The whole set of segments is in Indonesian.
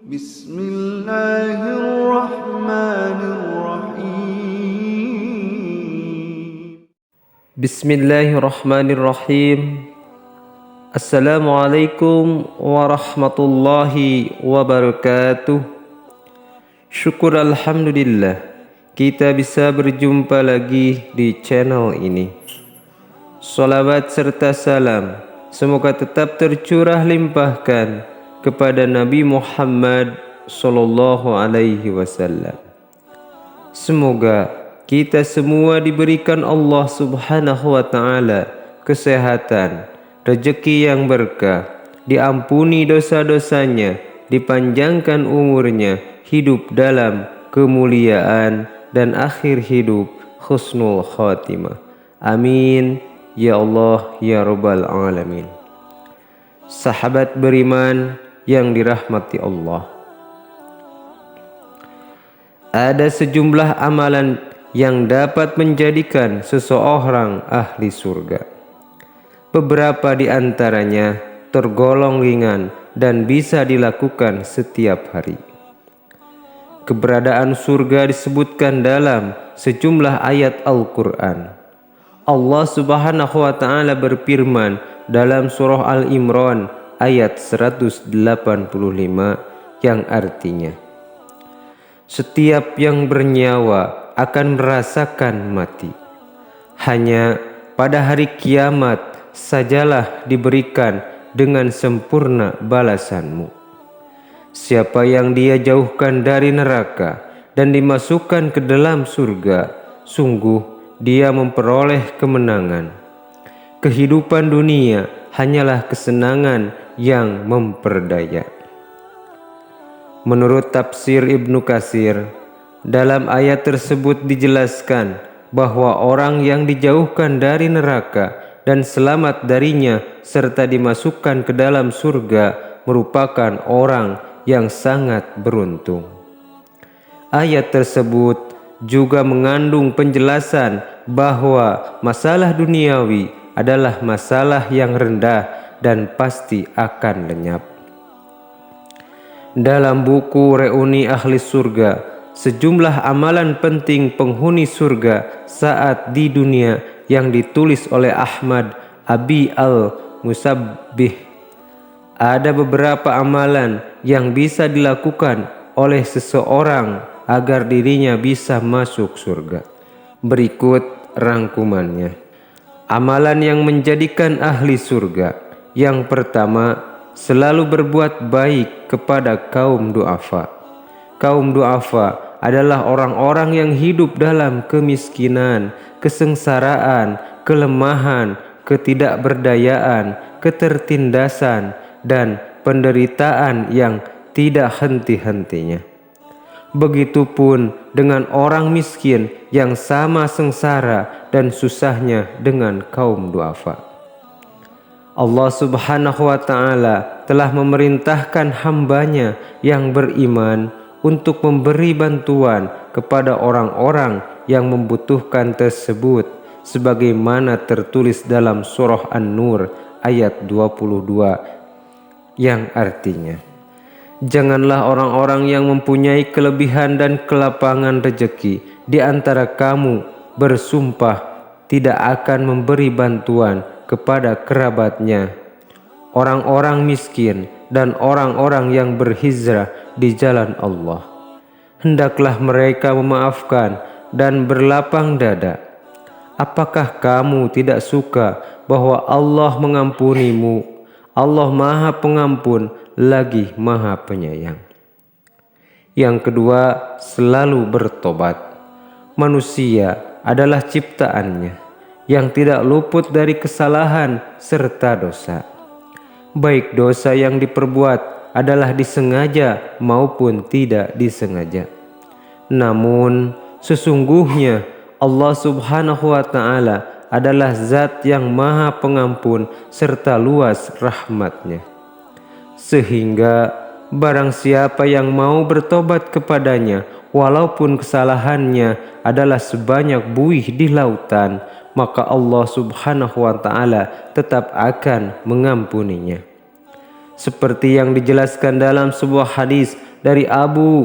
Bismillahirrahmanirrahim. Bismillahirrahmanirrahim. Assalamualaikum warahmatullahi wabarakatuh. Syukur alhamdulillah kita bisa berjumpa lagi di channel ini. Salawat serta salam semoga tetap tercurah limpahkan kepada Nabi Muhammad sallallahu alaihi wasallam. Semoga kita semua diberikan Allah Subhanahu wa taala kesehatan, rezeki yang berkah, diampuni dosa-dosanya, dipanjangkan umurnya, hidup dalam kemuliaan dan akhir hidup husnul khatimah. Amin ya Allah ya rabbal alamin. Sahabat beriman yang dirahmati Allah, ada sejumlah amalan yang dapat menjadikan seseorang ahli surga. Beberapa di antaranya tergolong ringan dan bisa dilakukan setiap hari. Keberadaan surga disebutkan dalam sejumlah ayat Al-Quran. Allah Subhanahu wa ta'ala berfirman dalam surah Al-Imran ayat 185 yang artinya, setiap yang bernyawa akan merasakan mati. Hanya pada hari kiamat sajalah diberikan dengan sempurna balasanmu. Siapa yang dia jauhkan dari neraka dan dimasukkan ke dalam surga, sungguh dia memperoleh kemenangan. Kehidupan dunia hanyalah kesenangan yang memperdaya. Menurut tafsir Ibnu Katsir, dalam ayat tersebut dijelaskan bahwa orang yang dijauhkan dari neraka dan selamat darinya serta dimasukkan ke dalam surga merupakan orang yang sangat beruntung. Ayat tersebut juga mengandung penjelasan bahwa masalah duniawi adalah masalah yang rendah dan pasti akan lenyap. Dalam buku Reuni Ahli Surga, sejumlah amalan penting penghuni surga saat di dunia yang ditulis oleh Ahmad Abi al-Musabbih. Ada beberapa amalan yang bisa dilakukan oleh seseorang agar dirinya bisa masuk surga. Berikut rangkumannya. Amalan yang menjadikan ahli surga. Yang pertama, selalu berbuat baik kepada kaum du'afa. Kaum du'afa adalah orang-orang yang hidup dalam kemiskinan, kesengsaraan, kelemahan, ketidakberdayaan, ketertindasan, dan penderitaan yang tidak henti-hentinya. Begitupun dengan orang miskin yang sama sengsara dan susahnya dengan kaum du'afa. Allah Subhanahu wa ta'ala telah memerintahkan hambanya yang beriman untuk memberi bantuan kepada orang-orang yang membutuhkan tersebut, sebagaimana tertulis dalam surah An-Nur ayat 22 yang artinya, janganlah orang-orang yang mempunyai kelebihan dan kelapangan rezeki di antara kamu bersumpah tidak akan memberi bantuan kepada kerabatnya, orang-orang miskin dan orang-orang yang berhijrah di jalan Allah. Hendaklah mereka memaafkan dan berlapang dada. Apakah kamu tidak suka bahwa Allah mengampunimu? Allah Maha Pengampun lagi Maha Penyayang. Yang kedua, selalu bertobat. Manusia adalah ciptaannya yang tidak luput dari kesalahan serta dosa. Baik dosa yang diperbuat adalah disengaja maupun tidak disengaja. Namun sesungguhnya Allah Subhanahu wa ta'ala adalah zat yang maha pengampun serta luas rahmatnya. Sehingga barang siapa yang mau bertobat kepadanya walaupun kesalahannya adalah sebanyak buih di lautan, maka Allah Subhanahu wa ta'ala tetap akan mengampuninya. seperti yang dijelaskan dalam sebuah hadis dari Abu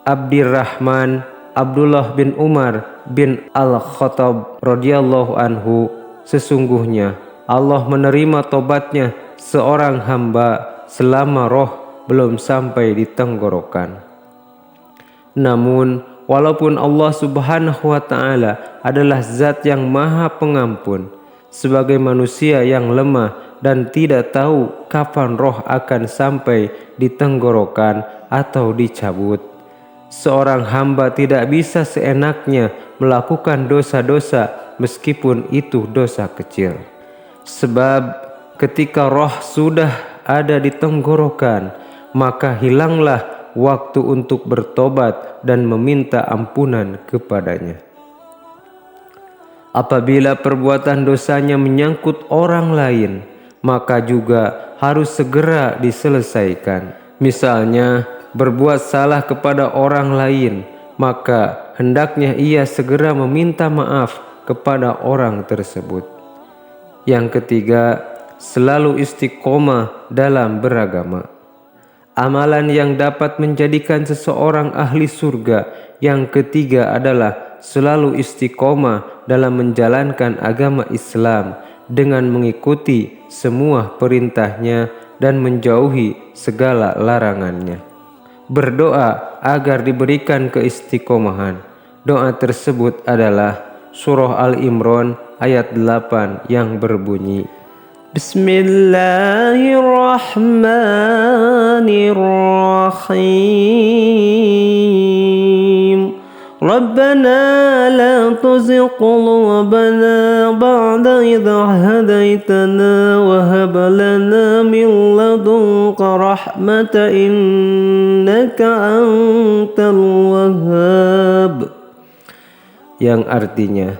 Abdirrahman Abdullah bin Umar bin Al-Khattab radhiyallahu anhu, sesungguhnya Allah menerima tobatnya seorang hamba selama roh belum sampai di tenggorokan. Namun walaupun Allah Subhanahu wa Ta'ala adalah zat yang maha pengampun, sebagai manusia yang lemah dan tidak tahu kapan roh akan sampai di tenggorokan atau dicabut, seorang hamba tidak bisa seenaknya melakukan dosa-dosa meskipun itu dosa kecil. Sebab ketika roh sudah ada di tenggorokan, maka hilanglah waktu untuk bertobat dan meminta ampunan kepadanya. Apabila perbuatan dosanya menyangkut orang lain, maka juga harus segera diselesaikan. Misalnya berbuat salah kepada orang lain, maka hendaknya ia segera meminta maaf kepada orang tersebut. Yang ketiga, selalu istiqomah dalam beragama. Amalan yang dapat menjadikan seseorang ahli surga yang ketiga adalah selalu istiqomah dalam menjalankan agama Islam dengan mengikuti semua perintahnya dan menjauhi segala larangannya. Berdoa agar diberikan keistiqomahan. Doa tersebut adalah surah Al-Imran ayat 8 yang berbunyi, Bismillahirrahmanirrahim. Rabbana la tuzigh qulubana ba'da idh hadaitana wa hab lana min ladunka rahmatan innaka antal wahhab. Yang artinya,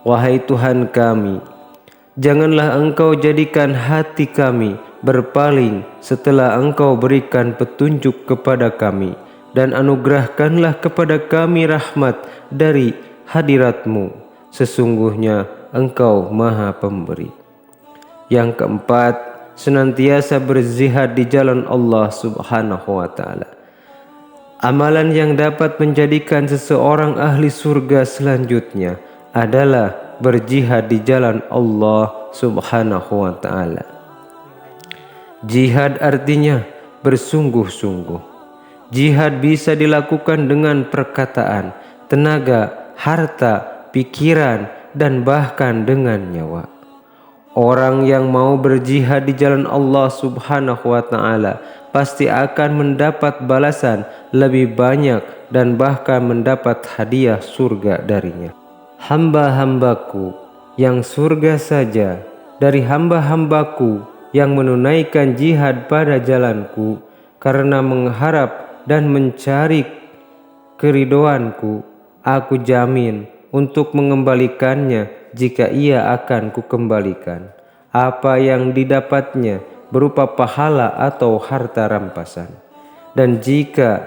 wahai Tuhan kami, janganlah Engkau jadikan hati kami berpaling setelah Engkau berikan petunjuk kepada kami, dan anugerahkanlah kepada kami rahmat dari hadirat-Mu. Sesungguhnya Engkau Maha Pemberi. Yang keempat, senantiasa berzihad di jalan Allah Subhanahu wa Ta'ala. Amalan yang dapat menjadikan seseorang ahli surga selanjutnya adalah berjihad di jalan Allah Subhanahu wa Ta'ala. Jihad artinya bersungguh-sungguh. Jihad bisa dilakukan dengan perkataan, tenaga, harta, pikiran, dan bahkan dengan nyawa. Orang yang mau berjihad di jalan Allah Subhanahu wa Ta'ala pasti akan mendapat balasan lebih banyak dan bahkan mendapat hadiah surga darinya. Hamba-hambaku yang surga saja dari hamba-hambaku yang menunaikan jihad pada jalanku karena mengharap dan mencari keridhoanku, aku jamin untuk mengembalikannya jika ia akan kukembalikan apa yang didapatnya berupa pahala atau harta rampasan. Dan jika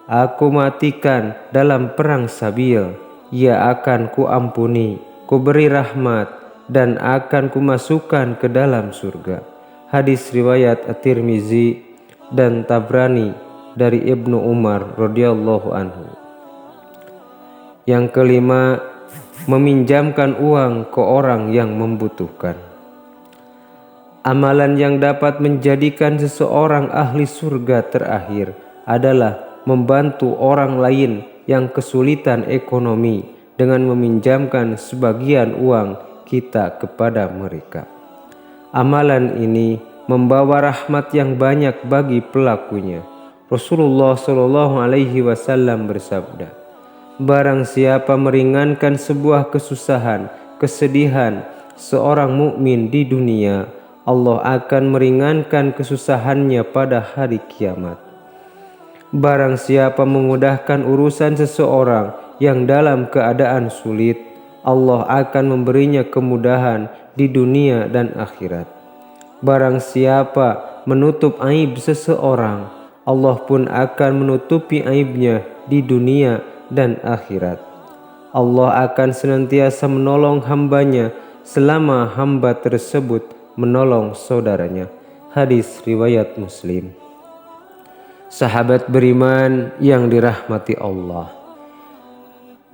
aku matikan dalam perang sabil, ia akan kuampuni, kuberi rahmat, dan akan kumasukkan ke dalam surga. Hadis riwayat At-Tirmizi dan Tabrani dari Ibnu Umar radhiyallahu anhu. Yang kelima, meminjamkan uang ke orang yang membutuhkan. Amalan yang dapat menjadikan seseorang ahli surga terakhir adalah membantu orang lain yang kesulitan ekonomi dengan meminjamkan sebagian uang kita kepada mereka. Amalan ini membawa rahmat yang banyak bagi pelakunya. Rasulullah SAW bersabda, barang siapa meringankan sebuah kesusahan, kesedihan seorang mukmin di dunia, Allah akan meringankan kesusahannya pada hari kiamat. Barang siapa memudahkan urusan seseorang yang dalam keadaan sulit, Allah akan memberinya kemudahan di dunia dan akhirat. Barang siapa menutup aib seseorang, Allah pun akan menutupi aibnya di dunia dan akhirat. Allah akan senantiasa menolong hambanya selama hamba tersebut menolong saudaranya. Hadis riwayat Muslim. Sahabat beriman yang dirahmati Allah,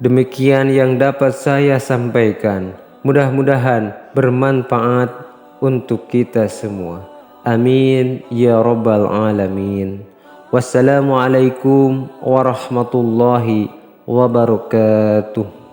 demikian yang dapat saya sampaikan. Mudah-mudahan bermanfaat untuk kita semua. Amin ya rabbal alamin. Wassalamualaikum warahmatullahi wabarakatuh.